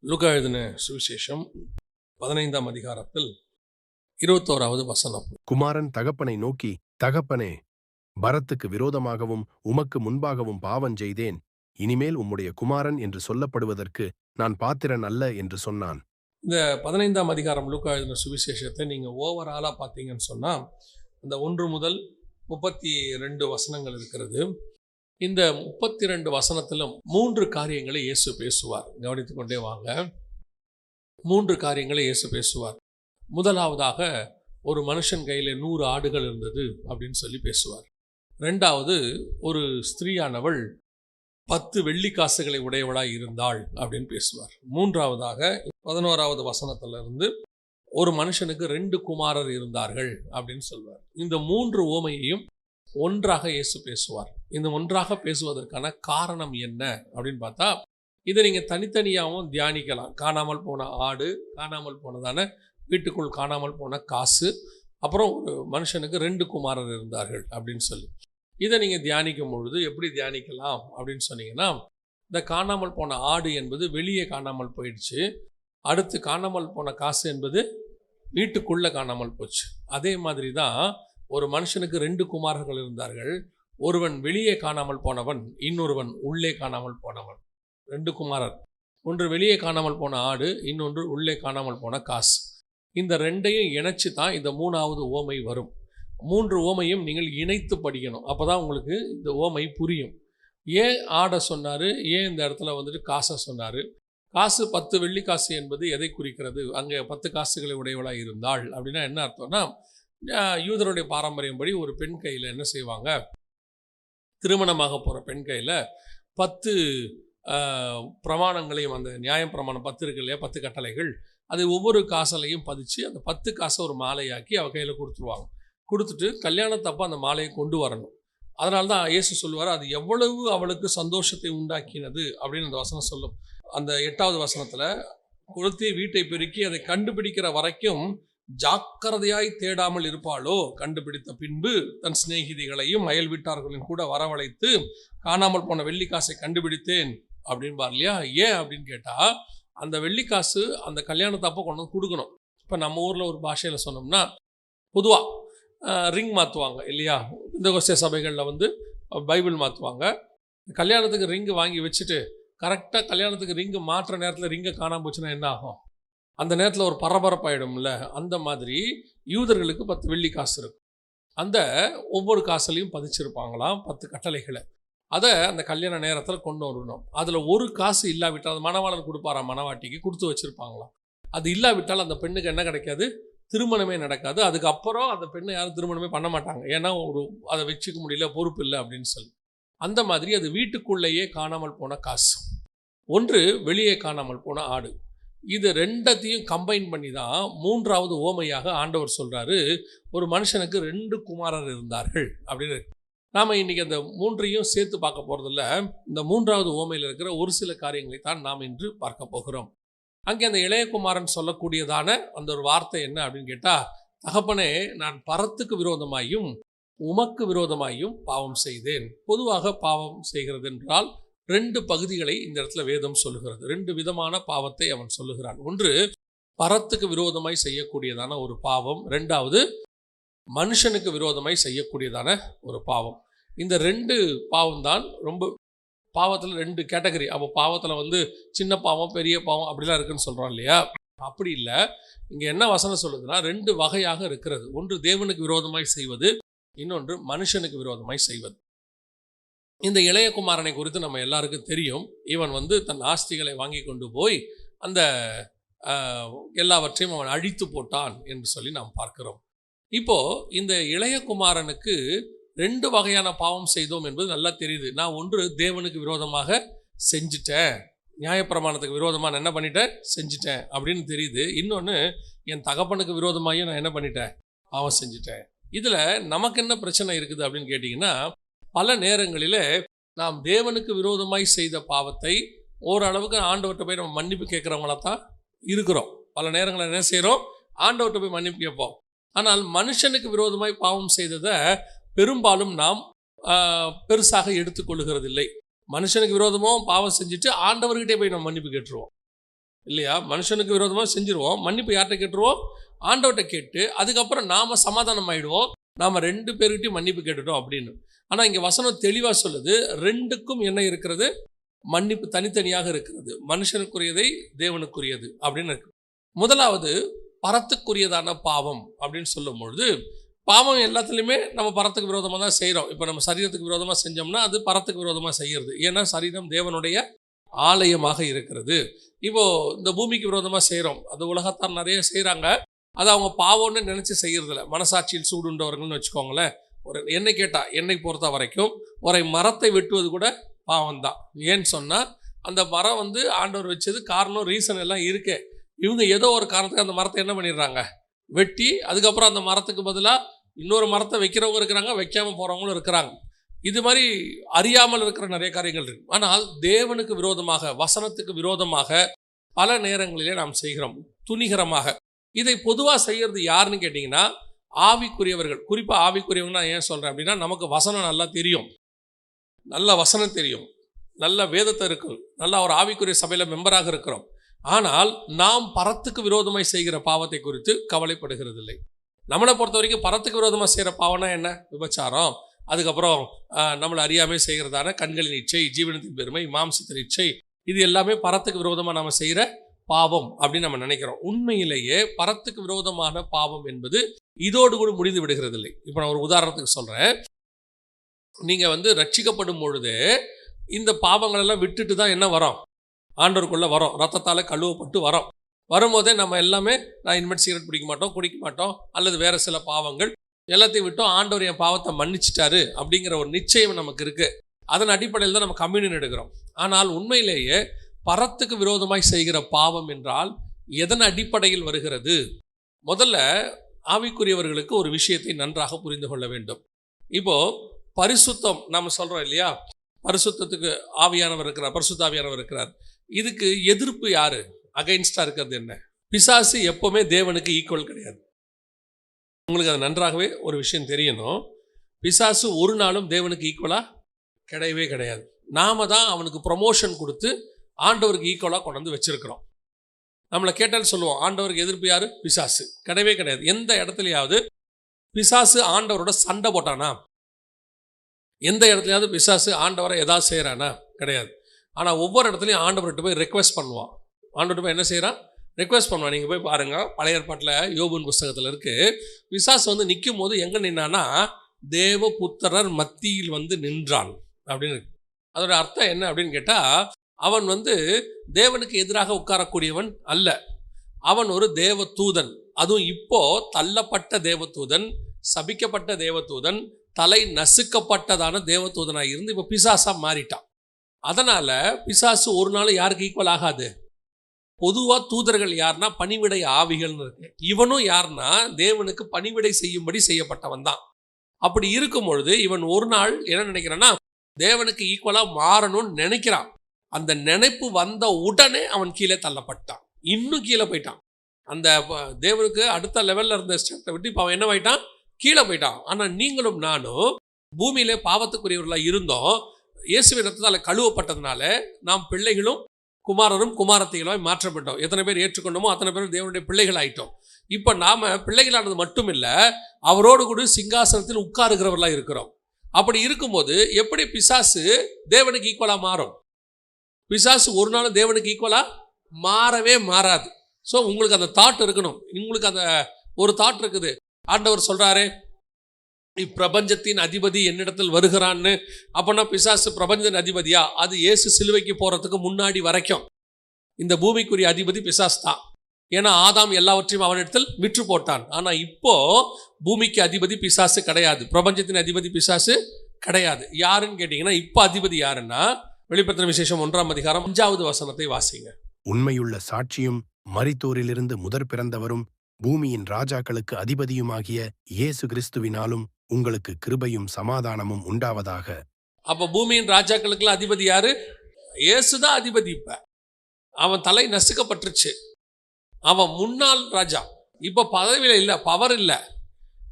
லூக்கா எழுதின சுவிசேஷம் 15ஆம் அதிகாரத்தில் 21வது வசனம். குமாரன் தகப்பனை நோக்கி, தகப்பனே, பரத்துக்கு விரோதமாகவும் உமக்கு முன்பாகவும் பாவஞ்செய்தேன். இனிமேல் உம்முடைய குமாரன் என்று சொல்லப்படுவதற்கு நான் பாத்திரன் அல்ல என்று சொன்னான். இந்த 15ஆம் அதிகாரம் லூக்கா எழுதின சுவிசேஷத்தை நீங்கள் ஓவராலாக பார்த்தீங்கன்னு சொன்னால் அந்த 1 முதல் 32 வசனங்கள் இருக்கிறது. இந்த 32 வசனத்திலும் 3 காரியங்களை இயேசு பேசுவார். கவனித்து கொண்டே வாங்க. 3 காரியங்களை இயேசு பேசுவார். முதலாவதாக ஒரு மனுஷன் கையில் 100 ஆடுகள் இருந்தது அப்படின்னு சொல்லி பேசுவார். ரெண்டாவது, ஒரு ஸ்திரீயானவள் 10 வெள்ளிக்காசுகளை உடையவளாய் இருந்தாள் அப்படின்னு பேசுவார். மூன்றாவதாக 11வது வசனத்திலிருந்து ஒரு மனுஷனுக்கு 2 குமாரர் இருந்தார்கள் அப்படின்னு சொல்வார். இந்த 3 உவமையையும் ஒன்றாக இயேசு பேசுவார். இந்த ஒன்றாக பேசுவதற்கான காரணம் என்ன அப்படின்னு பார்த்தா, இதை நீங்கள் தனித்தனியாகவும் தியானிக்கலாம். காணாமல் போன ஆடு, காணாமல் போனதான வீட்டுக்குள் காணாமல் போன காசு, அப்புறம் ஒரு மனுஷனுக்கு 2 குமாரர் இருந்தார்கள் அப்படின்னு சொல்லி இதை நீங்கள் தியானிக்கும் பொழுது எப்படி தியானிக்கலாம் அப்படின்னு சொன்னீங்கன்னா, இந்த காணாமல் போன ஆடு என்பது வெளியே காணாமல் போயிடுச்சு. அடுத்து காணாமல் போன காசு என்பது வீட்டுக்குள்ளே காணாமல் போச்சு. அதே மாதிரி தான் ஒரு மனுஷனுக்கு 2 குமாரர்கள் இருந்தார்கள். ஒருவன் வெளியே காணாமல் போனவன், இன்னொருவன் உள்ளே காணாமல் போனவன். 2 குமாரர். ஒன்று வெளியே காணாமல் போன ஆடு, இன்னொன்று உள்ளே காணாமல் போன காசு. இந்த 2ஐயும் இணைச்சி தான் இந்த 3வது ஓமை வரும். 3 ஓமையும் நீங்கள் இணைத்து படிக்கணும். அப்போ தான் உங்களுக்கு இந்த ஓமை புரியும். ஏன் ஆடை சொன்னார், ஏன் இந்த இடத்துல வந்துட்டு காசை சொன்னார்? காசு 10 வெள்ளிக்காசு என்பது எதை குறிக்கிறது? அங்கே 10 காசுகளை உடையவளாக இருந்தாள் அப்படின்னா என்ன அர்த்தம்னா, யூதருடைய பாரம்பரியம்படி ஒரு பெண் கையில் என்ன செய்வாங்க, திருமணமாக போகிற பெண் கையில் 10 பிரமாணங்களையும், அந்த நியாய பிரமாணம் 10 இருக்கு இல்லையா, 10 கட்டளைகள், அதை ஒவ்வொரு காசலையும் பதிச்சு அந்த 10 காசை ஒரு மாலையாக்கி அவ கையில் கொடுத்துருவாங்க. கொடுத்துட்டு கல்யாணத்தப்போ அந்த மாலையை கொண்டு வரணும். அதனால தான் இயேசு சொல்லுவார், அது எவ்வளவு அவளுக்கு சந்தோஷத்தை உண்டாக்கினது அப்படின்னு அந்த வசனம் சொல்லும். அந்த 8வது வசனத்தில், கொளுத்தி வீட்டை பெருக்கி அதை கண்டுபிடிக்கிற வரைக்கும் ஜாக்கிரதையாய் தேடாமல் இருப்பாளோ, கண்டுபிடித்த பின்பு தன் சிநேகிதிகளையும் அயல் வீட்டார்களையும் கூட வரவழைத்து காணாமல் போன வெள்ளிக்காசை கண்டுபிடித்தேன் அப்படின்பார் இல்லையா. ஏன் அப்படின்னு கேட்டால், அந்த வெள்ளிக்காசு அந்த கல்யாணத்தப்போ கொண்டு வந்து கொடுக்கணும். இப்போ நம்ம ஊரில் ஒரு பாஷையில் சொன்னோம்னா, பொதுவாக ரிங் மாற்றுவாங்க இல்லையா, இந்த கோஷ்ட சபைகளில் வந்து பைபிள் மாற்றுவாங்க. கல்யாணத்துக்கு ரிங்கு வாங்கி வச்சுட்டு கரெக்டாக கல்யாணத்துக்கு ரிங்கு மாற்றுற நேரத்தில் ரிங்கை காணாமல் போச்சுன்னா என்ன ஆகும்? அந்த நேரத்தில் ஒரு பரபரப்பாயிடும்ல. அந்த மாதிரி யூதர்களுக்கு 10 வெள்ளி காசு இருக்கும். அந்த ஒவ்வொரு காசுலையும் பதிச்சிருப்பாங்களாம் 10 கட்டளைகளை. அதை அந்த கல்யாண நேரத்தில் கொண்டு வரணும். அதில் ஒரு காசு இல்லாவிட்டால், அது மணவாளன் கொடுப்பாராம், மணவாட்டிக்கு கொடுத்து வச்சுருப்பாங்களாம். அது இல்லாவிட்டால் அந்த பெண்ணுக்கு என்ன கிடைக்காது? திருமணமே நடக்காது. அதுக்கப்புறம் அந்த பெண்ணை யாரும் திருமணமே பண்ண மாட்டாங்க. ஏன்னா அதை வச்சுக்க முடியல, பொறுப்பு இல்லை அப்படின்னு சொல்லி. அந்த மாதிரி அது வீட்டுக்குள்ளேயே காணாமல் போன காசு, ஒன்று வெளியே காணாமல் போன ஆடு. இது 2த்தையும் கம்பைன் பண்ணி தான் 3வது ஓமையாக ஆண்டவர் சொல்கிறாரு, ஒரு மனுஷனுக்கு 2 குமாரர் இருந்தார்கள் அப்படின்னு. நாம் இன்றைக்கி அந்த 3ஐயும் சேர்த்து பார்க்க போகிறதில்ல. இந்த 3வது ஓமையில் இருக்கிற ஒரு சில காரியங்களை தான் நாம் இன்று பார்க்க போகிறோம். அங்கே அந்த இளையகுமாரன் சொல்லக்கூடியதான அந்த ஒரு வார்த்தை என்ன அப்படின்னு கேட்டால், தகப்பனே, நான் பரத்துக்கு விரோதமாயும் உமக்கு விரோதமாயும் பாவம் செய்தேன். பொதுவாக பாவம் செய்கிறது என்றால் 2 பகுதிகளை இந்த இடத்துல வேதம் சொல்லுகிறது. 2 விதமான பாவத்தை அவன் சொல்லுகிறான். ஒன்று, பரத்துக்கு விரோதமாய் செய்யக்கூடியதான ஒரு பாவம். 2வது, மனுஷனுக்கு விரோதமாய் செய்யக்கூடியதான ஒரு பாவம். இந்த 2 பாவம் தான் ரொம்ப பாவத்தில் 2 கேட்டகரி. அப்போ பாவத்தில் வந்து சின்ன பாவம், பெரிய பாவம் அப்படிலாம் இருக்குன்னு சொல்கிறோம் இல்லையா. அப்படி இல்லை. இங்கே என்ன வசனம் சொல்லுதுன்னா, 2 வகையாக இருக்கிறது. ஒன்று தேவனுக்கு விரோதமாய் செய்வது, இன்னொன்று மனுஷனுக்கு விரோதமாய் செய்வது. இந்த இளையகுமாரனை குறித்து நம்ம எல்லாருக்கும் தெரியும். இவன் வந்து தன் ஆஸ்திகளை வாங்கி கொண்டு போய் அந்த எல்லாவற்றையும் அவன் அழித்து போட்டான் என்று சொல்லி நாம் பார்க்கிறோம். இப்போது இந்த இளையகுமாரனுக்கு 2 வகையான பாவம் செய்தோம் என்பது நல்லா தெரியுது. நான் ஒன்று தேவனுக்கு விரோதமாக செஞ்சுட்டேன், நியாயப்பிரமாணத்துக்கு விரோதமாக நான் என்ன பண்ணிட்டேன், செஞ்சுட்டேன் அப்படின்னு தெரியுது. இன்னொன்று, என் தகப்பனுக்கு விரோதமாகவும் நான் என்ன பண்ணிட்டேன், பாவம் செஞ்சுட்டேன். இதில் நமக்கு என்ன பிரச்சனை இருக்குது அப்படின்னு கேட்டிங்கன்னா, பல நேரங்களில் நாம் தேவனுக்கு விரோதமாய் செய்த பாவத்தை ஓரளவுக்கு ஆண்டவர்கிட்ட போய் நம்ம மன்னிப்பு கேட்குறவங்கள தான் இருக்கிறோம். பல நேரங்களில் என்ன செய்கிறோம், ஆண்டவர்கிட்ட போய் மன்னிப்பு கேட்போம். ஆனால் மனுஷனுக்கு விரோதமாய் பாவம் செய்ததை பெரும்பாலும் நாம் பெருசாக எடுத்துக்கொள்ளுகிறதில்லை. மனுஷனுக்கு விரோதமும் பாவம் செஞ்சுட்டு ஆண்டவர்கிட்டே போய் நம்ம மன்னிப்பு கேட்டுருவோம். இல்லையா? மனுஷனுக்கு விரோதமாக செஞ்சிருவோம், மன்னிப்பு யார்கிட்ட கேட்டுருவோம்? ஆண்டவர்கிட்ட கேட்டு அதுக்கப்புறம் நாம் சமாதானம் ஆகிடுவோம், நாம் 2 பேர்கிட்டையும் மன்னிப்பு கேட்டுட்டோம் அப்படின்னு. ஆனால் இங்கே வசனம் தெளிவாக சொல்லுது, 2க்கும் என்ன இருக்கிறது? மன்னிப்பு தனித்தனியாக இருக்கிறது. மனுஷனுக்குரியதை தேவனுக்குரியது அப்படின்னு இருக்கு. முதலாவது பரத்துக்குரியதான பாவம் அப்படின்னு சொல்லும் பொழுது, பாவம் எல்லாத்துலேயுமே நம்ம பரத்துக்கு விரோதமாக தான் செய்கிறோம். இப்போ நம்ம சரீரத்துக்கு விரோதமாக செஞ்சோம்னா அது பரத்துக்கு விரோதமாக செய்கிறது. ஏன்னா சரீரம் தேவனுடைய ஆலயமாக இருக்கிறது. இப்போது இந்த பூமிக்கு விரோதமாக செய்கிறோம், அது உலகத்தார் நிறைய செய்கிறாங்க. அது அவங்க பாவம்னு நினச்சி செய்கிறதில்ல, மனசாட்சியில் சூடுண்டவர்கள்னு வச்சுக்கோங்களேன். என்னை கேட்டால், என்னை பொறுத்த வரைக்கும் ஒரு மரத்தை வெட்டுவது கூட பாவம் தான். ஏன்னு சொன்னால் அந்த மரம் ஆண்டவர் வச்சது காரணம், ரீசன் எல்லாம் இருக்கே. இவங்க ஏதோ ஒரு காரணத்துக்கு அந்த மரத்தை என்ன பண்ணிடுறாங்க? வெட்டி அதுக்கப்புறம் அந்த மரத்துக்கு பதிலாக இன்னொரு மரத்தை வைக்கிறவங்க இருக்கிறாங்க, வைக்காமல் போகிறவங்களும் இருக்கிறாங்க. இது மாதிரி அறியாமல் இருக்கிற நிறைய காரியங்கள் இருக்கு. ஆனால் தேவனுக்கு விரோதமாக, வசனத்துக்கு விரோதமாக பல நேரங்களிலே நாம் செய்கிறோம் துணிகரமாக. இதை பொதுவாக செய்கிறது யாருன்னு கேட்டிங்கன்னா ஆவிக்குரியவர்கள். குறிப்பாக ஆவிக்குரியவங்க நான் ஏன் சொல்கிறேன் அப்படின்னா, நமக்கு வசனம் நல்லா தெரியும், நல்ல வசனம் தெரியும், நல்ல வேதத்தை இருக்கும், நல்ல ஒரு ஆவிக்குரிய சபையில் மெம்பராக இருக்கிறோம். ஆனால் நாம் பரத்துக்கு விரோதமாய் செய்கிற பாவத்தை குறித்து கவலைப்படுகிறதில்லை. நம்மளை பொறுத்த வரைக்கும் பரத்துக்கு விரோதமாக செய்கிற பாவம்னா என்ன? விபச்சாரம், அதுக்கப்புறம் நம்மளை அறியாமல் செய்கிறதான கண்களின் இச்சை, ஜீவனத்தின் பெருமை, மாம்சத்தின் இச்சை, இது எல்லாமே பரத்துக்கு விரோதமாக நாம் செய்கிற பாவம் அப்படின்னு நம்ம நினைக்கிறோம். உண்மையிலேயே பரத்துக்கு விரோதமான பாவம் என்பது இதோடு கூட முடிந்து விடுகிறதில்லை. இப்போ நான் ஒரு உதாரணத்துக்கு சொல்கிறேன். நீங்கள் ரட்சிக்கப்படும் பொழுது இந்த பாவங்கள் எல்லாம் விட்டுட்டு தான் என்ன வரோம்? ஆண்டவருக்குள்ளே வரோம், ரத்தத்தால் கழுவப்பட்டு வரோம். வரும்போதே நம்ம எல்லாமே, நான் இனிமேல் சிகரெட் பிடிக்க மாட்டோம், குடிக்க மாட்டோம், அல்லது வேறு சில பாவங்கள் எல்லாத்தையும் விட்டோம், ஆண்டவர் என் பாவத்தை மன்னிச்சிட்டாரு அப்படிங்கிற ஒரு நிச்சயம் நமக்கு இருக்குது. அதன் அடிப்படையில் தான் நம்ம கம்யூனியன் எடுக்கிறோம். ஆனால் உண்மையிலேயே பரத்துக்கு விரோதமாய் செய்கிற பாவம் என்றால் எதன் அடிப்படையில் வருகிறது? முதல்ல ஆவிக்குரியவர்களுக்கு ஒரு விஷயத்தை நன்றாக புரிந்து கொள்ள வேண்டும். இப்போது பரிசுத்தம் நாம் சொல்கிறோம் இல்லையா? பரிசுத்தத்துக்கு ஆவியானவர் இருக்கிறார், பரிசுத்த ஆவியானவர் இருக்கிறார். இதுக்கு எதிர்ப்பு யாரு? அகைன்ஸ்டாக இருக்கிறது என்ன? பிசாசு எப்போவுமே தேவனுக்கு ஈக்குவல் கிடையாது. உங்களுக்கு அது நன்றாகவே ஒரு விஷயம் தெரியணும். பிசாசு ஒரு நாளும் தேவனுக்கு ஈக்குவலாக கிடையவே கிடையாது. நாம தான் அவனுக்கு ப்ரொமோஷன் கொடுத்து ஆண்டவருக்கு ஈக்குவலாக கொண்டு வந்து வச்சிருக்கிறோம். நம்மளை கேட்டால் சொல்லுவோம், ஆண்டவருக்கு எதிர்ப்பு யாரு? பிசாசு. கிடையவே கிடையாது. எந்த இடத்துலையாவது பிசாசு ஆண்டவரோட சண்டை போட்டானா? எந்த இடத்துலையாவது பிசாசு ஆண்டவரை ஏதாவது செய்கிறானா? கிடையாது. ஆனால் ஒவ்வொரு இடத்துலையும் ஆண்டவர்கிட்ட போய் ரெக்வெஸ்ட் பண்ணுவான். ஆண்டவர்கிட்ட போய் என்ன செய்கிறான்? ரெக்வெஸ்ட் பண்ணுவான். நீங்கள் போய் பாருங்கள், பழைய ஏற்பாட்டில் யோபுன் புஸ்தகத்தில் இருக்குது. பிசாசு நிற்கும் போது எங்கே நின்னானா, தேவ புத்திரர் மத்தியில் நின்றான் அப்படின்னு இருக்கு. அதோட அர்த்தம் என்ன அப்படின்னு கேட்டால், அவன் தேவனுக்கு எதிராக உட்காரக்கூடியவன் அல்ல, அவன் ஒரு தேவ தூதன். அதுவும் இப்போ தள்ளப்பட்ட தேவதூதன், சபிக்கப்பட்ட தேவதூதன், தலை நசுக்கப்பட்டதான தேவதூதனாக இருந்து இப்போ பிசாசா மாறிட்டான். அதனால பிசாசு ஒரு நாள் யாருக்கு ஈக்குவல் ஆகாது? பொதுவாக தூதர்கள் யாருன்னா பணிவிடை ஆவிகள்னு இருக்கு. இவனும் யாருன்னா தேவனுக்கு பணிவிடை செய்யும்படி செய்யப்பட்டவன் தான். அப்படி இருக்கும் பொழுது இவன் ஒரு நாள் என்ன நினைக்கிறான்னா, தேவனுக்கு ஈக்குவலாக மாறணும்னு நினைக்கிறான். அந்த நினைப்பு வந்த உடனே அவன் கீழே தள்ளப்பட்டான், இன்னும் கீழே போயிட்டான். அந்த தேவனுக்கு அடுத்த லெவலில் இருந்த ஸ்டெப்பை விட்டு இப்போ அவன் என்ன ஆயிட்டான்? கீழே போயிட்டான். ஆனால் நீங்களும் நானும் பூமியிலே பாவத்துக்குரியவர்களாக இருந்தோம். இயேசுவின் ரத்தத்தால் கழுவப்பட்டதுனால நாம் பிள்ளைகளும் குமாரரும் குமாரத்திகளாய் மாற்றப்பட்டோம். எத்தனை பேர் ஏற்றுக்கொண்டோமோ அத்தனை பேர் தேவனுடைய பிள்ளைகள் ஆயிட்டோம். இப்போ நாம் பிள்ளைகளானது மட்டும் இல்லை, அவரோடு கூட சிங்காசனத்தில் உட்காருகிறவர்களாக இருக்கிறோம். அப்படி இருக்கும்போது எப்படி பிசாசு தேவனுக்கு ஈக்குவலாக மாறும்? பிசாசு ஒரு நாள் தேவனுக்கு ஈக்குவலாக மாறவே மாறாது. ஸோ உங்களுக்கு அந்த தாட் இருக்கணும். உங்களுக்கு அந்த ஒரு தாட் இருக்குது. ஆண்டவர் சொல்கிறாரு, இப்பிரபஞ்சத்தின் அதிபதி என்னிடத்தில் வருகிறான்னு. அப்போனா பிசாசு பிரபஞ்சத்தின் அதிபதியா? அது இயேசு சிலுவைக்கு போகிறதுக்கு முன்னாடி வரைக்கும் இந்த பூமிக்குரிய அதிபதி பிசாசு தான். ஏன்னா ஆதாம் எல்லாவற்றையும் அவனிடத்தில் விற்று போட்டான். ஆனால் இப்போ பூமிக்கு அதிபதி பிசாசு கிடையாது, பிரபஞ்சத்தின் அதிபதி பிசாசு கிடையாது. யாருன்னு கேட்டிங்கன்னா இப்போ அதிபதி யாருன்னா, வெளிப்படுத்தின விசேஷம் 1ஆம் அதிகாரம் 5வது வசனத்தை வாசிங்க. உண்மையுள்ள சாட்சியும் மரித்தோரிலிருந்து முதற் பிறந்தவரும் பூமியின் ராஜாக்களுக்கு அதிபதியுமாகிய இயேசு கிறிஸ்துவினாலும் உங்களுக்கு கிருபையும் சமாதானமும் உண்டாவதாக. அப்போ பூமியின் ராஜாக்களுக்கு அதிபதி யாரு? இயேசுதான் அதிபதி. இப்ப அவன் தலை நசுக்கப்பட்டுருச்சு. அவன் முன்னாள் ராஜா, இப்போ பதவியில் இல்லை, பவர் இல்லை,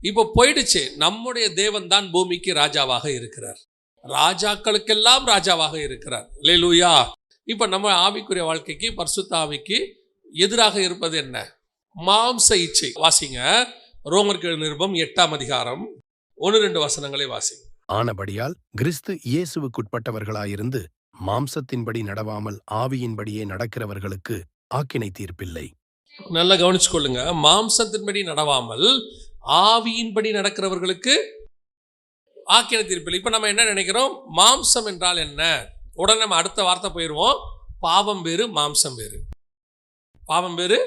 இப்போ போயிடுச்சு. நம்முடைய தேவன் தான் பூமிக்கு ராஜாவாக இருக்கிறார், ராஜாக்களுக்கெல்லாம் ராஜாவாக இருக்கிறார். அல்லேலூயா. இப்போ நம்ம ஆவிக்குரிய வாழ்க்கைக்கு, பரிசுத்த ஆவிக்கு எதிராக இருப்பது என்ன? மாம்ச இச்சை. வாசிங்க, ரோமர்கள் நிருபம் 8ஆம் அதிகாரம் 1-2 வசனங்களை வாசிங்க. ஆனபடியால் கிறிஸ்து இயேசுவுக்குட்பட்டவர்களாயிருந்து மாம்சத்தின்படி நடவாமல் ஆவியின்படியே நடக்கிறவர்களுக்கு ஆக்கினை தீர்ப்பில்லை. நல்லா கவனிச்சு கொள்ளுங்க. மாம்சத்தின்படி நடவாமல் ஆவியின்படி நடக்கிறவர்களுக்கு ஆக்கினை தீர்ப்பில்லை. இப்ப நம்ம என்ன நினைக்கிறோம்? மாம்சம் என்றால் என்ன? உடனே நம்ம அடுத்த வார்த்தை போயிடுவோம். பாவம் வேறு, மாம்சம் வேறு. பாவம் வேறு,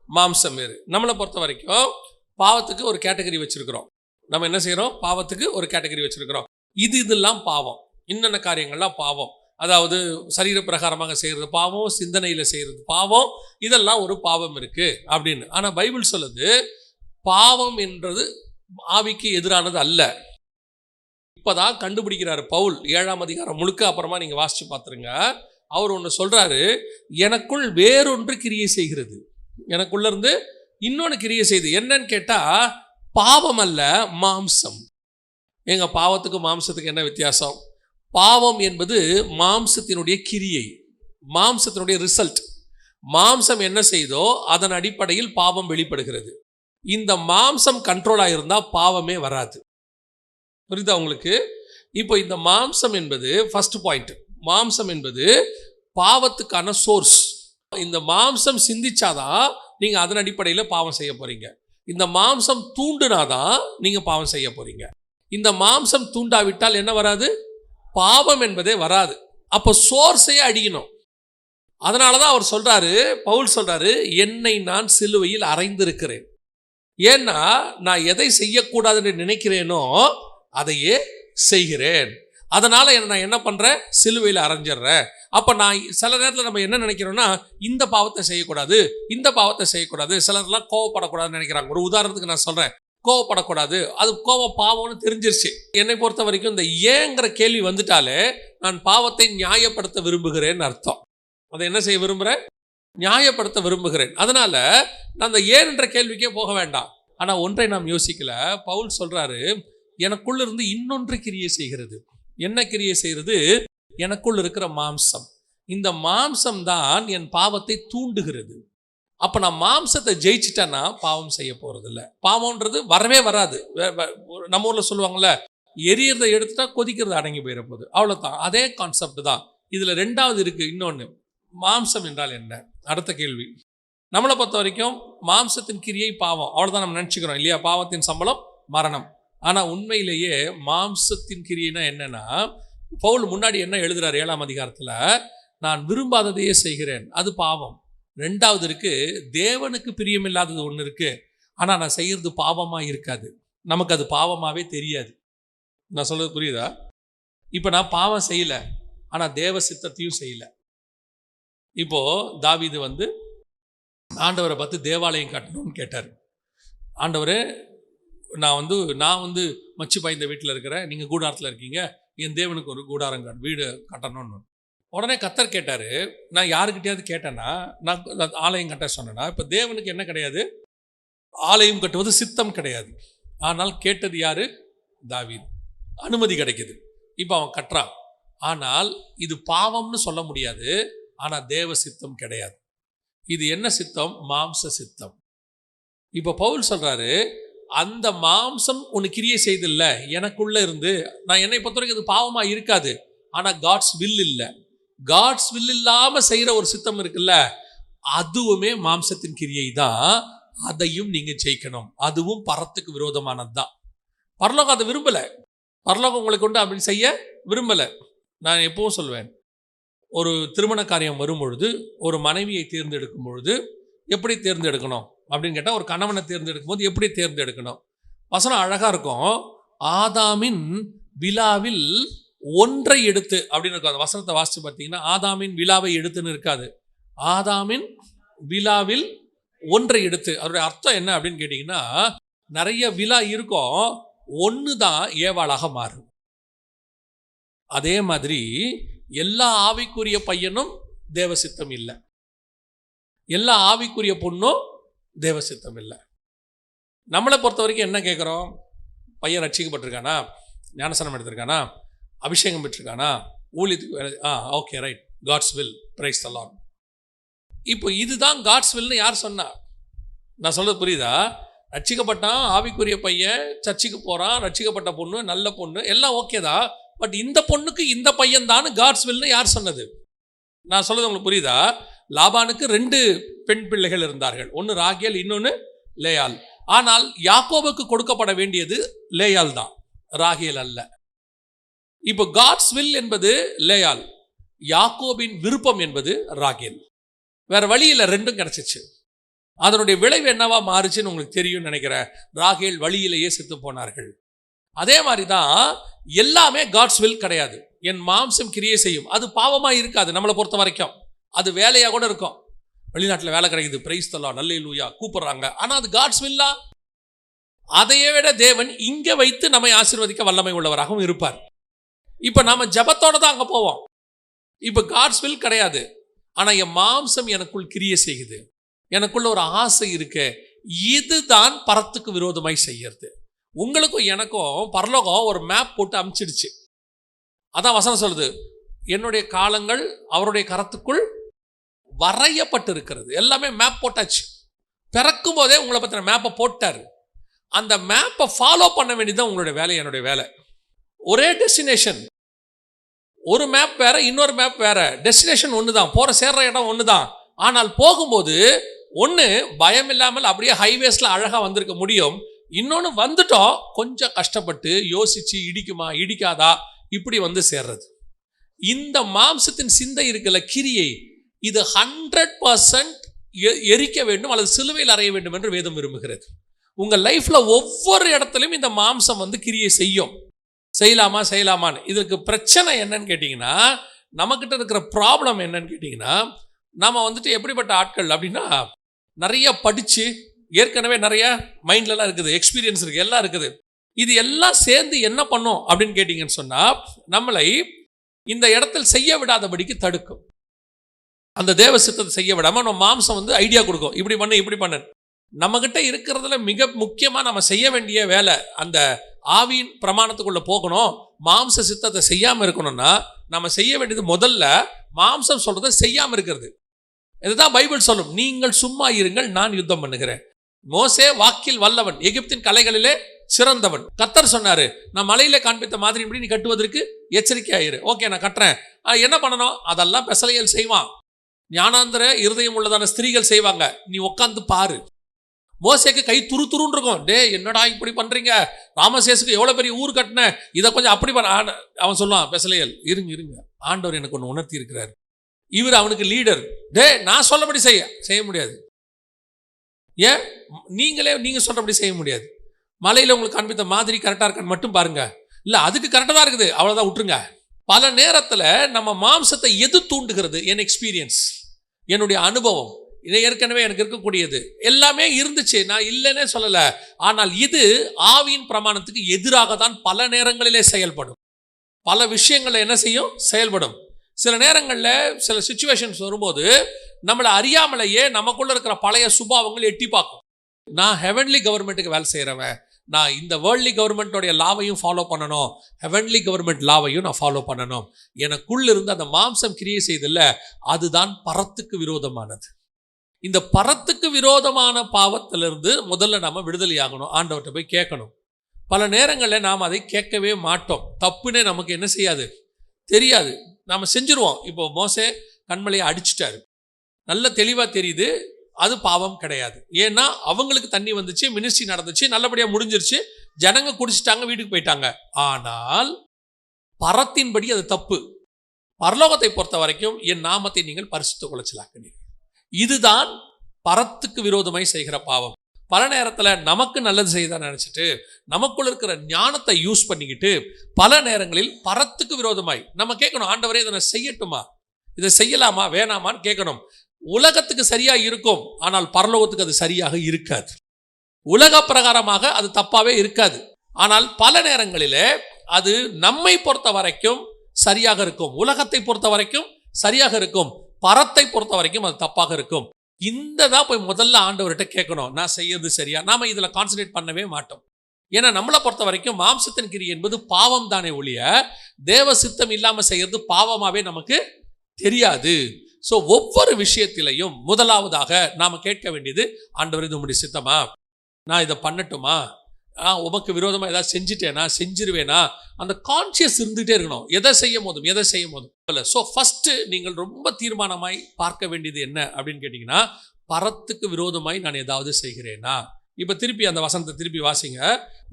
மாம்சம் வேறு. நம்மளை பொறுத்த வரைக்கும் பாவத்துக்கு ஒரு கேட்டகரி வச்சிருக்கிறோம். நம்ம என்ன செய்யறோம்? பாவத்துக்கு ஒரு கேட்டகரி வச்சிருக்கிறோம். இதெல்லாம் பாவம், இன்னென்ன காரியங்கள்லாம் பாவம். அதாவது சரீர பிரகாரமாக செய்யறது பாவம், சிந்தனையில செய்யறது பாவம், இதெல்லாம் ஒரு பாவம் இருக்கு அப்படின்னு. ஆனா பைபிள் சொல்லுது பாவம் என்றது ஆவிக்கு எதிரானது அல்ல. இப்பதான் கண்டுபிடிக்கிறாரு பவுல் 7ஆம் அதிகாரம் முழுக்க. அப்புறமா நீங்க வாசிச்சு பார்த்துருங்க. அவர் ஒன்று சொல்றாரு, எனக்குள் வேறொன்று கிரியை செய்கிறது, எனக்குள்ள இருந்து இன்னொன்று கிரியை செய்து. என்னன்னு கேட்டா பாவம் அல்ல, மாம்சம். எங்க பாவத்துக்கும் மாம்சத்துக்கு என்ன வித்தியாசம்? பாவம் என்பது மாம்சத்தினுடைய கிரியை, மாம்சத்தினுடைய ரிசல்ட். மாம்சம் என்ன செய்தோ அதன் அடிப்படையில் பாவம் வெளிப்படுகிறது. இந்த மாம்சம் கண்ட்ரோலாக இருந்தால் பாவமே வராது. புரியுதா உங்களுக்கு? இப்போ இந்த மாம்சம் என்பது ஃபர்ஸ்ட் பாயிண்ட். மாம்சம் என்பது பாவத்துக்கான சோர்ஸ். இந்த மாம்சம் சிந்திச்சாதான் நீங்க அதன் அடிப்படையில் பாவம் செய்ய போறீங்க. இந்த மாம்சம் தூண்டுனாதான் நீங்க பாவம் செய்ய போறீங்க. இந்த மாம்சம் தூண்டாவிட்டால் என்ன வராது? பாவம் என்பதே வராது. அப்போ சோர்ஸையே அடிக்கணும். அதனாலதான் அவர் சொல்றாரு, பவுல் சொல்றாரு, என்னை நான் சிலுவையில் அறைந்திருக்கிறேன். ஏன்னா நான் எதை செய்யக்கூடாதுன்னு நினைக்கிறேனோ அதையே செய்கிறேன். அதனால நான் என்ன பண்றேன்? சிலுவையில் அரைஞ்சிடுறேன். அப்ப நான் சில நேரத்தில் நம்ம என்ன நினைக்கிறோம்னா, இந்த பாவத்தை செய்யக்கூடாது, இந்த பாவத்தை செய்யக்கூடாது. சிலர்லாம் கோவப்படக்கூடாதுன்னு நினைக்கிறாங்க. ஒரு உதாரணத்துக்கு நான் சொல்றேன், கோவப்படக்கூடாது, அது கோவம் பாவம்னு தெரிஞ்சிருச்சு. என்னை பொறுத்த வரைக்கும் இந்த ஏங்கிற கேள்வி வந்துட்டாலே நான் பாவத்தை நியாயப்படுத்த விரும்புகிறேன்னு அர்த்தம். அதை என்ன செய்ய விரும்புகிறேன்? நியாயப்படுத்த விரும்புகிறேன். அதனால நான் அந்த ஏன் என்ற கேள்விக்கே போக வேண்டாம். ஆனா ஒன்றை நாம் யோசிக்கல. பவுல் சொல்றாரு, எனக்குள்ள இருந்து இன்னொன்று கிரியை செய்கிறது. என்ன கிரியை செய்கிறது? எனக்குள் இருக்கிற மாம்சம். இந்த மாம்சம் தான் என் பாவத்தை தூண்டுகிறது. அப்ப நான் மாம்சத்தை ஜெயிச்சிட்டேன்னா பாவம் செய்ய போறது இல்லை. பாவம்ன்றது வரவே வராது. நம்ம ஊர்ல சொல்லுவாங்கல்ல, எரியறதை எடுத்துட்டா கொதிக்கிறது அடங்கி போயிட போகுது, அவ்வளவுதான். அதே கான்செப்ட் தான் இதுல. ரெண்டாவது இருக்கு இன்னொன்னு. மாம்சம் என்றால் என்ன? அடுத்த கேள்வி. நம்மளை பொறுத்த வரைக்கும் மாம்சத்தின் கிரியை பாவம், அவ்வளவுதான் நம்ம நினைச்சுக்கிறோம் இல்லையா? பாவத்தின் சம்பளம் மரணம். ஆனா உண்மையிலேயே மாம்சத்தின் கிரியைனா என்னன்னா, பவுல் முன்னாடி என்ன எழுதுறாரு 7ஆம் அதிகாரத்துல? நான் விரும்பாததையே செய்கிறேன், அது பாவம். ரெண்டாவது இருக்கு, தேவனுக்கு பிரியமில்லாதது ஒன்று இருக்கு, ஆனா நான் செய்யறது பாவமா இருக்காது, நமக்கு அது பாவமாவே தெரியாது. நான் சொல்றது புரியுதா? இப்ப நான் பாவம் செய்யல, ஆனா தேவ சித்தத்தையும் செய்யல. இப்போ தாவீது ஆண்டவரை பார்த்து தேவாலயம் கட்டணும்னு கேட்டார். ஆண்டவரே, நான் மச்சு பாய்ந்த வீட்டில் இருக்கிறேன், நீங்கள் கூடாரத்தில் இருக்கீங்க, என் தேவனுக்கு ஒரு கூடாரம் வீடு கட்டணும்னு. உடனே கர்த்தர் கேட்டார், நான் யாருக்கிட்டையாவது கேட்டேன்னா, நான் ஆலயம் கட்ட சொன்னேன்னா? இப்போ தேவனுக்கு என்ன கிடையாது? ஆலயம் கட்டுவது சித்தம் கிடையாது. ஆனால் கேட்டது யாரு? தாவீது. அனுமதி கிடைக்குது, இப்போ அவன் கட்டுறான். ஆனால் இது பாவம்னு சொல்ல முடியாது. ஆனால் தேவ சித்தம் கிடையாது. இது என்ன சித்தம்? மாம்ச சித்தம். இப்போ பவுல் சொல்றாரு, அந்த மாம்சம் ஒன்று கிரியை செய்தில்ல எனக்குள்ள இருந்து. நான் என்னை பொறுத்த வரைக்கும் அது பாவமா இருக்காது. ஆனா காட்ஸ் வில் இல்லை. காட்ஸ் வில் இல்லாம செய்யற ஒரு சித்தம் இருக்குல்ல, அதுவுமே மாம்சத்தின் கிரியை தான். அதையும் நீங்க ஜெயிக்கணும். அதுவும் பரத்துக்கு விரோதமானது தான். பரலோகம் அதை விரும்பல. பரலோகம் உங்களை கொண்டு அப்படி செய்ய விரும்பல. நான் எப்பவும் சொல்வேன், ஒரு திருமண காரியம் வரும் பொழுது, ஒரு மனைவியை தேர்ந்தெடுக்கும் பொழுது எப்படி தேர்ந்தெடுக்கணும் அப்படின்னு கேட்டால், ஒரு கணவனை தேர்ந்தெடுக்கும் போது எப்படி தேர்ந்தெடுக்கணும்? வசனம் அழகா இருக்கும். ஆதாமின் விழாவில் ஒன்றை எடுத்து அப்படின்னு இருக்கும். அந்த வசனத்தை வாசித்து பார்த்தீங்கன்னா, ஆதாமின் விழாவை எடுத்துன்னு இருக்காது, ஆதாமின் விழாவில் ஒன்றை எடுத்து. அதோடைய அர்த்தம் என்ன அப்படின்னு கேட்டிங்கன்னா, நிறைய விழா இருக்கும், ஒன்று தான் ஏவாளாக மாறும். அதே மாதிரி எல்லா ஆவிக்குரிய பையனும் தேவசித்தம் இல்லை, எல்லா ஆவிக்குரிய பொண்ணும் தேவசித்தம் இல்லை. நம்மளை பொறுத்த வரைக்கும் என்ன கேட்குறோம்? பையன் ரட்சிக்கப்பட்டிருக்கானா, ஞானஸ்நானம் எடுத்திருக்கானா, அபிஷேகம் பெற்றிருக்கானா, ஊழியத்துக்கு okay right, God's will, praise the Lord. இப்போ இதுதான் காட்ஸ் வில்னு யார் சொன்னா? நான் சொல்றது புரியுதா? ரட்சிக்கப்பட்டான், ஆவிக்குரிய பையன், சர்ச்சுக்கு போறான், ரட்சிக்கப்பட்ட பொண்ணு, நல்ல பொண்ணு, எல்லாம் ஓகே தான். பட் இந்த பொண்ணுக்கு இந்த பையன் தான் காட்ஸ் வில்னு யார் சொன்னது? நான் சொல்றது உங்களுக்கு புரியுதா? லாபானுக்கு 2 பெண் பிள்ளைகள் இருந்தார்கள், ஒன்று ராகேல், இன்னொன்று லேயாள். ஆனால் யாக்கோபுக்கு கொடுக்கப்பட வேண்டியது லேயாள் தான், ராகேல் அல்ல. இப்போ காட்ஸ் வில் என்பது லேயாள், யாக்கோபின் விருப்பம் என்பது ராகேல். வேற வழியில் 2ம் கிடைச்சிச்சு. அதனுடைய விளைவு என்னவா மாறுச்சுன்னு உங்களுக்கு தெரியும் நினைக்கிறேன். ராகேல் வழியிலேயே செத்து போனார்கள். அதே மாதிரி தான் எல்லாமே காட்ஸ் வில் கிடையாது. என் மாம்சம் கிரியை செய்யும், அது பாவமா இருக்காது நம்மளை பொறுத்த வரைக்கும். அது வேலையா கூட இருக்கும். வெளிநாட்டில் வேலை கிடைக்குது, பிரைஸ் தி லார்ட், அல்லேலூயா கூப்பிடுறாங்க, ஆனால் அது காட்ஸ் வில்லா? அதையே விட தேவன் இங்கே வைத்து நம்மை ஆசீர்வதிக்க வல்லமை உள்ளவராகவும் இருப்பார். இப்போ நாம ஜபத்தோட தான் அங்கே போவோம். இப்போ காட்ஸ் வில் கிடையாது. ஆனால் என் மாம்சம் எனக்குள் கிரியை செய்யுது, எனக்குள்ள ஒரு ஆசை இருக்கு, இதுதான் பரத்துக்கு விரோதமாய் செய்யறது. உங்களுக்கும் எனக்கும் பரலோகம் ஒரு மேப் போட்டு அமுச்சிடுச்சு. அதான் வசனம் சொல்லுது, என்னுடைய காலங்கள் அவருடைய கரத்துக்குள் வரையப்பட்டு இருக்கிறது. எல்லாமே மேப் போட்டாச்சு. பிறக்கும் போதே உங்களை பற்றின மேப்பை போட்டார். அந்த மேப்பை ஃபாலோ பண்ண வேண்டியதுதான் உங்களுடைய வேலை, என்னுடைய வேலை. ஒரே டெஸ்டினேஷன், ஒரு மேப் வேற, இன்னொரு மேப் வேற, டெஸ்டினேஷன் ஒன்று தான், போகிற சேர்ற இடம் ஒன்று தான். ஆனால் போகும்போது ஒன்று பயம் இல்லாமல் அப்படியே ஹைவேஸில் அழகாக வந்திருக்க முடியும், இன்னொன்று வந்துட்டோம் கொஞ்சம் கஷ்டப்பட்டு யோசிச்சு இடிக்குமா இடிக்காதா இப்படி வந்து சேர்றது. இந்த மாம்சத்தின் சிந்தை இருக்குல்ல, கிரியை, இது 100% எரிக்க வேண்டும் அல்லது சிலுவையில் அறைய வேண்டும் என்று வேதம் விரும்புகிறது. உங்கள் லைஃப்பில் ஒவ்வொரு இடத்துலையும் இந்த மாம்சம் வந்து கிரியை செய்யும். செய்யலாமான்னு. இதுக்கு பிரச்சனை என்னன்னு கேட்டிங்கன்னா, நம்மக்கிட்ட இருக்கிற ப்ராப்ளம் என்னன்னு கேட்டிங்கன்னா, நம்ம வந்துட்டு எப்படிப்பட்ட ஆட்கள் அப்படின்னா, நிறைய படித்து ஏற்கனவே நிறைய மைண்ட்லலாம் இருக்குது, எக்ஸ்பீரியன்ஸ் இருக்குது, எல்லாம் இருக்குது. இது எல்லாம் சேர்ந்து என்ன பண்ணும் அப்படின்னு கேட்டிங்கன்னு சொன்னால், நம்மளை இந்த இடத்தில் செய்ய விடாதபடிக்கு தடுக்கும். அந்த தேவ சித்தத்தை செய்ய விடாமல் நம்ம மாம்சம் வந்து ஐடியா கொடுக்கும், இப்படி பண்ணு இப்படி பண்ணு. நம்மக்கிட்ட இருக்கிறதுல மிக முக்கியமாக நம்ம செய்ய வேண்டிய வேலை, அந்த ஆவியின் பிரமாணத்துக்குள்ளே போகணும். மாம்ச சித்தத்தை செய்யாமல் இருக்கணும்னா நம்ம செய்ய வேண்டியது முதல்ல மாம்சம் சொல்கிறத செய்யாமல் இருக்கிறது. இதுதான் பைபிள் சொல்லும், நீங்கள் சும்மா இருங்கள், நான் யுத்தம் பண்ணுகிறேன். மோசே வாக்கில் வல்லவன், எகிப்தின் கலைகளிலே சிறந்தவன். கர்த்தர் சொன்னாரு, நான் மலையில காண்பித்த மாதிரி இப்படி நீ கட்டுவதற்கு எச்சரிக்கையாயிரு. ஓகே, நான் கட்டுறேன். என்ன பண்ணணும்? அதெல்லாம் பெசலையல் செய்வான். ஞானாந்தர இருதயம் உள்ளதான ஸ்திரீகள் செய்வாங்க. நீ உட்காந்து பாரு. மோசேக்கு கை துருன்னு இருக்கும். டே என்னடா இப்படி பண்றீங்க, ராமசேசுக்கு எவ்வளவு பெரிய ஊர் கட்டின, இதை கொஞ்சம் அப்படி பண்ண. அவன் சொல்லுவான், பெசலையல் இருங்க, ஆண்டவர் எனக்கு ஒன்று உணர்த்தி இருக்கிறார். இவர் அவனுக்கு லீடர். டே நான் சொல்லபடி செய்ய முடியாது. ஏன்? நீங்க சொல்றபடி செய்ய முடியாது. மலையில உங்களுக்கு காண்பித்த மாதிரி கரெக்டா இருக்கான்னு மட்டும் பாருங்க. இல்ல அதுக்கு கரெக்டா தான் இருக்குது, அவ்வளவுதான், விட்டுருங்க. பல நேரத்துல நம்ம மாம்சத்தை எது தூண்டுகிறது? என் எக்ஸ்பீரியன்ஸ், என்னுடைய அனுபவம், இது ஏற்கனவே எனக்கு இருக்கக்கூடியது எல்லாமே இருந்துச்சு, நான் இல்லைன்னே சொல்லல. ஆனால் இது ஆவியின் பிரமாணத்துக்கு எதிராக தான் பல நேரங்களிலே செயல்படும். பல விஷயங்களை என்ன செய்யும்? செயல்படும். சில நேரங்களில் சில சிச்சுவேஷன்ஸ் வரும்போது நம்மளை அறியாமலேயே நமக்குள்ள இருக்கிற பழைய சுபாவங்கள் எட்டி பார்க்கும். நான் ஹெவன்லி கவர்மெண்ட்டுக்கு வேலை செய்கிறவன், நான் இந்த வேர்ல்ட்லி கவர்மெண்ட்டோடைய லாவையும் ஃபாலோ பண்ணணும், ஹெவன்லி கவர்மெண்ட் லாவையும் நான் ஃபாலோ பண்ணணும். எனக்குள்ள இருந்து அந்த மாம்சம் கிரியை செய்தில்ல, அதுதான் பரத்துக்கு விரோதமானது. இந்த பரத்துக்கு விரோதமான பாவத்திலிருந்து முதல்ல நம்ம விடுதலையாகணும், ஆண்டவர்கிட்ட போய் கேட்கணும். பல நேரங்களில் நாம் அதை கேட்கவே மாட்டோம். தப்புன்னே நமக்கு என்ன செய்யாது, தெரியாது, நாம் செஞ்சுருவோம். இப்போ மோசே கண்மலையை அடிச்சிட்டாரு, நல்ல தெளிவாக தெரியுது, அது பாவம் கிடையாது. ஏன்னா அவங்களுக்கு தண்ணி வந்துச்சு, மினிஸ்ட்ரி நடந்துச்சு, நல்லபடியாக முடிஞ்சிருச்சு, ஜனங்க குடிச்சிட்டாங்க, வீட்டுக்கு போயிட்டாங்க. ஆனால் பரத்தின்படி அது தப்பு. பரலோகத்தை பொறுத்த வரைக்கும் என் நாமத்தை நீங்கள் பரிசுத்த குலைச்சலாக்கினீர்கள். இதுதான் பரத்துக்கு விரோதமாய் செய்கிற பாவம். பல நேரத்தில் நமக்கு நல்லது செய்ய நினைச்சிட்டு நமக்குள்ள இருக்கிற ஞானத்தை யூஸ் பண்ணிக்கிட்டு பல நேரங்களில் பரத்துக்கு விரோதமாய் நம்ம கேட்கணும், ஆண்டவரே இதை நான் செய்யட்டுமா, இதை செய்யலாமா வேணாமான்னு கேட்கணும். உலகத்துக்கு சரியா இருக்கும், ஆனால் பரலோகத்துக்கு அது சரியாக இருக்காது. உலக பிரகாரமாக அது தப்பாவே இருக்காது, ஆனால் பல நேரங்களிலே அது நம்மை பொறுத்த வரைக்கும் சரியாக இருக்கும், உலகத்தை பொறுத்த வரைக்கும் சரியாக இருக்கும், பரத்தை பொறுத்த வரைக்கும் அது தப்பாக இருக்கும். இந்த தான் போய் முதல்ல ஆண்டவர்கிட்ட கேட்கணும், நான் செய்யறது சரியா. நாம இதில் கான்சன்ட்ரேட் பண்ணவே மாட்டோம். ஏன்னா நம்மளை பொறுத்த வரைக்கும் மாம்சத்தின் கிரியை என்பது பாவம் தானே ஒழிய தேவ சித்தம் இல்லாமல் செய்யறது பாவமாகவே நமக்கு தெரியாது. ஸோ ஒவ்வொரு விஷயத்திலையும் முதலாவதாக நாம் கேட்க வேண்டியது, ஆண்டவர் இது உம்முடைய சித்தமா, நான் இதை பண்ணட்டுமா, உமக்கு விரோதமாக ஏதாவது செஞ்சுட்டேனா, செஞ்சிருவேனா, அந்த கான்சியஸ் இருந்துகிட்டே இருக்கணும். எதை செய்யும் போதும் இல்லை. ஸோ ஃபஸ்ட்டு நீங்கள் ரொம்ப தீர்மானமாய் பார்க்க வேண்டியது என்ன அப்படின்னு கேட்டிங்கன்னா, பரத்துக்கு விரோதமாய் நான் ஏதாவது செய்கிறேனா. இப்போ திருப்பி அந்த வசனத்தை திருப்பி வாசிங்க.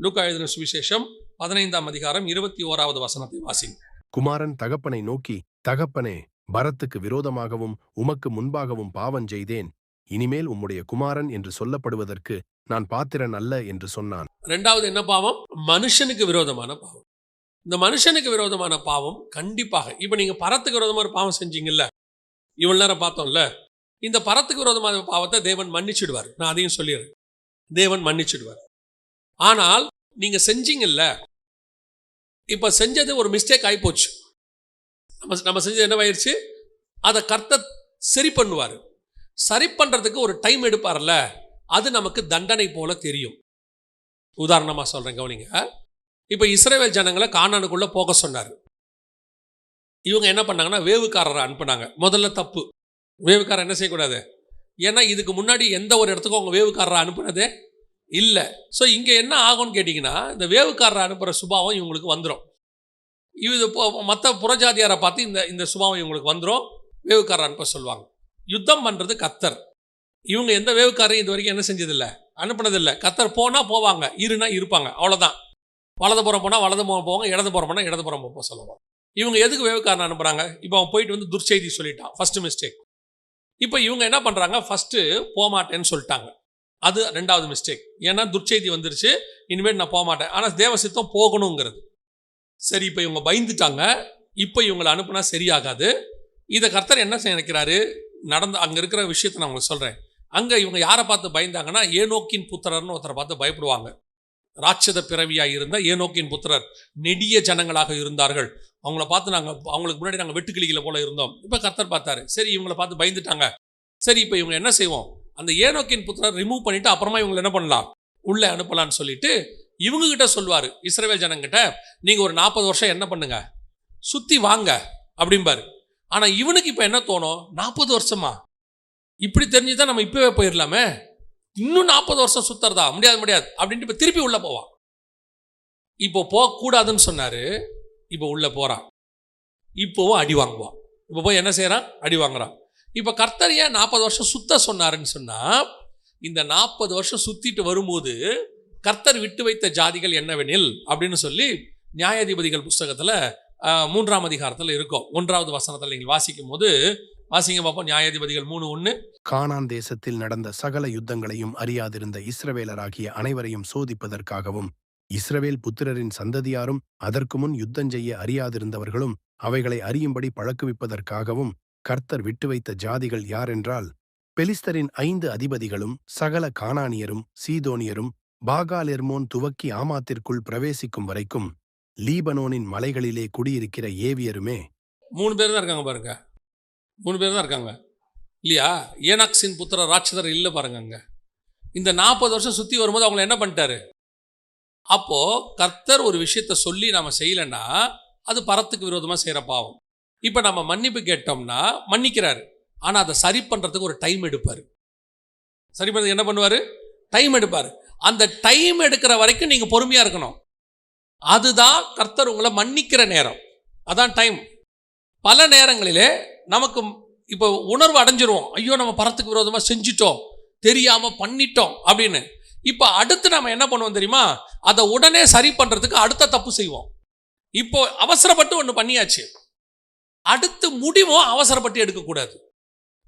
லூக்கா எழுதின சுவிசேஷம் 15ஆம் அதிகாரம் 21வது வசனத்தை வாசிங்க. குமாரன் தகப்பனை நோக்கி, தகப்பனே, பரத்துக்கு விரோதமாகவும் உமக்கு முன்பாகவும் பாவம் செய்தேன். இனிமேல் உம்முடைய குமாரன் என்று சொல்லப்படுவதற்கு நான் பாத்திரன் அல்ல என்று சொன்னான். ரெண்டாவது என்ன பாவம்? மனுஷனுக்கு விரோதமான பாவம். இந்த மனுஷனுக்கு விரோதமான பாவம் கண்டிப்பாக, இப்போ நீங்கள் பரத்துக்கு விரோதமாக ஒரு பாவம் செஞ்சீங்கல்ல, இவ்வளவு நேரம் பார்த்தோம்ல, இந்த பரத்துக்கு விரோதமான பாவத்தை தேவன் மன்னிச்சிடுவார். நான் அதையும் சொல்லிடுறேன், தேவன் மன்னிச்சிடுவார். ஆனால் நீங்க செஞ்சீங்கல்ல, இப்ப செஞ்சது ஒரு மிஸ்டேக் ஆகி போச்சு. நம்ம செஞ்சது என்னவாயிருச்சு? அதை கர்த்தர் சரி பண்ணுவார். சரி பண்றதுக்கு ஒரு டைம் எடுப்பார்ல, அது நமக்கு தண்டனை போல தெரியும். உதாரணமா சொல்றேன், கவனிங்க. இப்ப இஸ்ரவேல் ஜனங்களை கானானுக்குள்ள போக சொன்னார். இவங்க என்ன பண்ணாங்கன்னா, வேவுக்காரரை அனுப்புனாங்க. முதல்ல தப்பு. வேவுக்காரர் என்ன செய்யக்கூடாது? ஏன்னா இதுக்கு முன்னாடி எந்த ஒரு இடத்துக்கும் அவங்க வேவுக்காரரை அனுப்புனதே இல்லை. ஸோ இங்கே என்ன ஆகும்னு கேட்டிங்கன்னா, இந்த வேவுக்காரரை அனுப்புகிற சுபாவம் இவங்களுக்கு வந்துடும். இது மற்ற புறஜாதியாரை பார்த்து இந்த சுபாவம் இவங்களுக்கு வந்துடும். வேவுக்காரரை அனுப்ப சொல்லுவாங்க. யுத்தம் பண்ணுறது கர்த்தர். இவங்க எந்த வேவுக்காரையும் இது வரைக்கும் என்ன செஞ்சதில்லை, அனுப்புனதில்லை. கர்த்தர் போனால் போவாங்க, இருனா இருப்பாங்க, அவ்வளோதான். வலதுபுறம் போனால் வலதுபுறம் போவாங்க, இடதுபுறம் போனால் இடதுபுறம் போக சொல்லுவாங்க. இவங்க எதுக்கு வேவுக்காரனை அனுப்புகிறாங்க? இப்போ அவன் போயிட்டு வந்து துர்ச்செய்தி சொல்லிட்டான், ஃபர்ஸ்ட் மிஸ்டேக். இப்போ இவங்க என்ன பண்ணுறாங்க? ஃபஸ்ட்டு போகமாட்டேன்னு சொல்லிட்டாங்க, அது ரெண்டாவது மிஸ்டேக். ஏன்னா துர்ச்செய்தி வந்துருச்சு, இனிமேல் நான் போக மாட்டேன். ஆனால் தேவசித்தம் போகணுங்கிறது. சரி, இப்போ இவங்க பயந்துட்டாங்க. இப்போ இவங்களை அனுப்புனா சரியாகாது. இதை கர்த்தர் என்ன நினைக்கிறாரு? அங்கே இருக்கிற விஷயத்தை நான் உங்களுக்கு சொல்கிறேன். அங்கே இவங்க யாரை பார்த்து பயந்தாங்கன்னா, ஏனோக்கின் புத்திரர்னு ஒருத்தரை பார்த்து பயப்படுவாங்க. ராட்சத பிறவியாக இருந்த ஏனோக்கின் புத்திரர் நெடிய ஜனங்களாக இருந்தார்கள். அவங்கள பார்த்து அவங்களுக்கு முன்னாடி நாங்கள் வெட்டுக்கிளிகளை போல இருந்தோம். இப்போ கர்த்தர் பார்த்தாரு, சரி இவங்களை பார்த்து பயந்துட்டாங்க. சரி, இப்போ இவங்க என்ன செய்வோம்? அந்த ஏனோக்கின் புத்திரர் ரிமூவ் பண்ணிட்டு அப்புறமா இவங்களை என்ன பண்ணலாம், உள்ளே அனுப்பலான்னு சொல்லிட்டு இவங்க கிட்ட சொல்லுவார், இஸ்ரவேல் ஜனங்கிட்ட, நீங்கள் ஒரு 40 வருஷம் என்ன பண்ணுங்க, சுற்றி வாங்க அப்படிம்பாரு. ஆனால் இவனுக்கு இப்போ என்ன தோணும்? 40 வருஷமா? இப்படி தெரிஞ்சுதான் நம்ம இப்போவே போயிடலாமே, இன்னும் 40 வருஷம் சுத்தறதா? முடியாது அப்படின்ட்டு இப்போ திருப்பி உள்ளே போவான். இப்போ போகக்கூடாதுன்னு சொன்னார், இப்போ உள்ளே போகிறான். இப்போவும் அடி வாங்குவான். இப்போ போய் என்ன செய்கிறான்? அடி வாங்குறான். இப்போ கர்த்தர் ஏன் 40 வருஷம் சுத்த சொன்னாருன்னு சொன்னால், இந்த 40 வருஷம் சுற்றிட்டு வரும்போது கர்த்தர் விட்டு வைத்த ஜாதிகள் என்னவெனில் அப்படின்னு சொல்லி நியாயாதிபதிகள் புஸ்தகத்தில் 3ஆம் அதிகாரத்தில் இருக்கும். 1வது வசனத்தில் நீங்கள் வாசிக்கும் போது வாசிங்க பார்ப்போம். நியாயாதிபதிகள் 3:1. கானான் தேசத்தில் நடந்த சகல யுத்தங்களையும் அறியாதிருந்த இஸ்ரவேலராகிய அனைவரையும் சோதிப்பதற்காகவும், இஸ்ரவேல் புத்திரரின் சந்ததியாரும் அதற்கு முன் யுத்தஞ்செய்ய அறியாதிருந்தவர்களும் அவைகளை அறியும்படி பழக்குவிப்பதற்காகவும் கர்த்தர் விட்டு வைத்த ஜாதிகள் யாரென்றால், பெலிஸ்தரின் 5 அதிபதிகளும் சகல கானானியரும் சீதோனியரும் பாகால் எர்மோன் துவக்கி ஆமாத்திற்குள் பிரவேசிக்கும் வரைக்கும் லீபனோனின் மலைகளிலே குடியிருக்கிற ஏவியருமே. 3 பேர் தான் இருக்காங்க பாருங்க. 3 பேர் தான் இருக்காங்க இல்லையா? ஏனாக்சின் புத்திர ராட்சதர் இல்லை பாருங்க. அங்கே இந்த 40 வருஷம் சுற்றி வரும்போது அவங்கள என்ன பண்ணிட்டாரு? அப்போது கர்த்தர் ஒரு விஷயத்தை சொல்லி நம்ம செய்யலைன்னா அது பரத்துக்கு விரோதமாக செய்கிற பாவம். இப்போ நம்ம மன்னிப்பு கேட்டோம்னா மன்னிக்கிறாரு, ஆனால் அதை சரி பண்ணுறதுக்கு ஒரு டைம் எடுப்பார். சரி பண்ணுறதுக்கு என்ன பண்ணுவார்? டைம் எடுப்பார். அந்த டைம் எடுக்கிற வரைக்கும் நீங்கள் பொறுமையாக இருக்கணும். அதுதான் கர்த்தர் உங்களை மன்னிக்கிற நேரம், அதான் டைம். பல நேரங்களிலே நமக்கு இப்போ உணர்வு அடைஞ்சிருவோம், ஐயோ நம்ம பரத்துக்கு விரோதமாக செஞ்சிட்டோம், தெரியாமல் பண்ணிட்டோம் அப்படின்னு. இப்போ அடுத்து நம்ம என்ன பண்ணுவோம் தெரியுமா? அதை உடனே சரி பண்ணுறதுக்கு அடுத்த தப்பு செய்வோம். இப்போ அவசரப்பட்டு ஒன்று பண்ணியாச்சு, அடுத்து முடிவும் அவசரப்பட்டு எடுக்கக்கூடாது.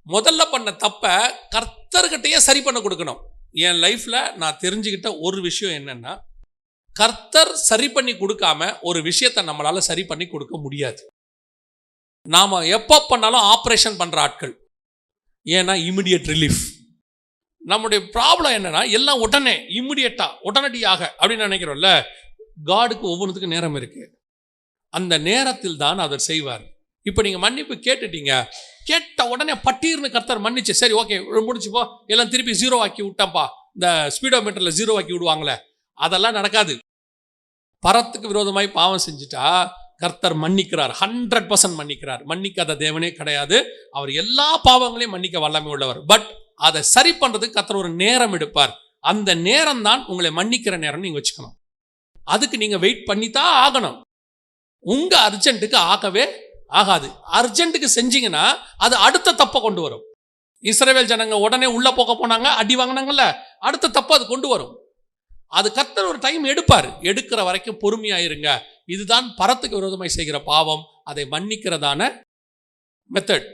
முதல்ல பண்ண தப்பை கர்த்தர்கிட்டையே சரி பண்ண கொடுக்கணும். என் லைஃப்பில் நான் தெரிஞ்சுக்கிட்ட ஒரு விஷயம் என்னென்னா, கர்த்தர் சரி பண்ணி கொடுக்காம ஒரு விஷயத்தை நம்மளால் சரி பண்ணி கொடுக்க முடியாது. நாம் எப்போ பண்ணாலும் ஆப்ரேஷன் பண்ணுற ஆட்கள். ஏன்னா இமிடியேட் ரிலீஃப். நம்முடைய ப்ராப்ளம் என்னென்னா, எல்லாம் உடனே இமிடியேட்டாக உடனடியாக அப்படின்னு நினைக்கிறோம்ல. காடுக்கு ஒவ்வொன்றுத்துக்கும் நேரம் இருக்குது. அந்த நேரத்தில் தான் அவர் செய்வார். இப்போ நீங்கள் மன்னிப்பு கேட்டுட்டீங்க, கேட்ட உடனே பட்டீர்னு கர்த்தர் மன்னிச்சு, சரி ஓகே முடிச்சுப்போ, எல்லாம் திருப்பி 0 ஆக்கி விட்டான்ப்பா, இந்த ஸ்பீடோ மீட்டரில் 0 ஆக்கி விடுவாங்களே, அதெல்லாம் நடக்காது. பரத்துக்கு விரோதமாய் பாவம் செஞ்சுட்டா கர்த்தர் மன்னிக்கிறார், 100% மன்னிக்கிறார். மன்னிக்காத தேவனே கிடையாது. அவர் எல்லா பாவங்களையும் மன்னிக்க வல்லமை உள்ளவர். பட் அதை சரி பண்றதுக்கு கர்த்தர் ஒரு நேரம் எடுப்பார். அந்த நேரம் தான் உங்களை மன்னிக்கிற நேரம் நீங்க வச்சுக்கணும். அதுக்கு நீங்க வெயிட் பண்ணித்தான் ஆகணும். உங்க அர்ஜென்ட்டுக்கு ஆகவே ஆகாது. அர்ஜென்ட்டுக்கு செஞ்சீங்கன்னா அது அடுத்த தப்பை கொண்டு வரும். இஸ்ரவேல் ஜனங்க உடனே உள்ள போனாங்க, அடி வாங்கினாங்கல்ல, அடுத்த தப்பு அது கொண்டு வரும். அது கர்த்தர் ஒரு டைம் எடுப்பார். எடுக்கிற வரைக்கும் பொறுமையாயிருங்க. இதுதான் பரத்துக்கு விரோதமாய் செய்கிற பாவம். அதை மன்னிக்கிறதான மெத்தட்.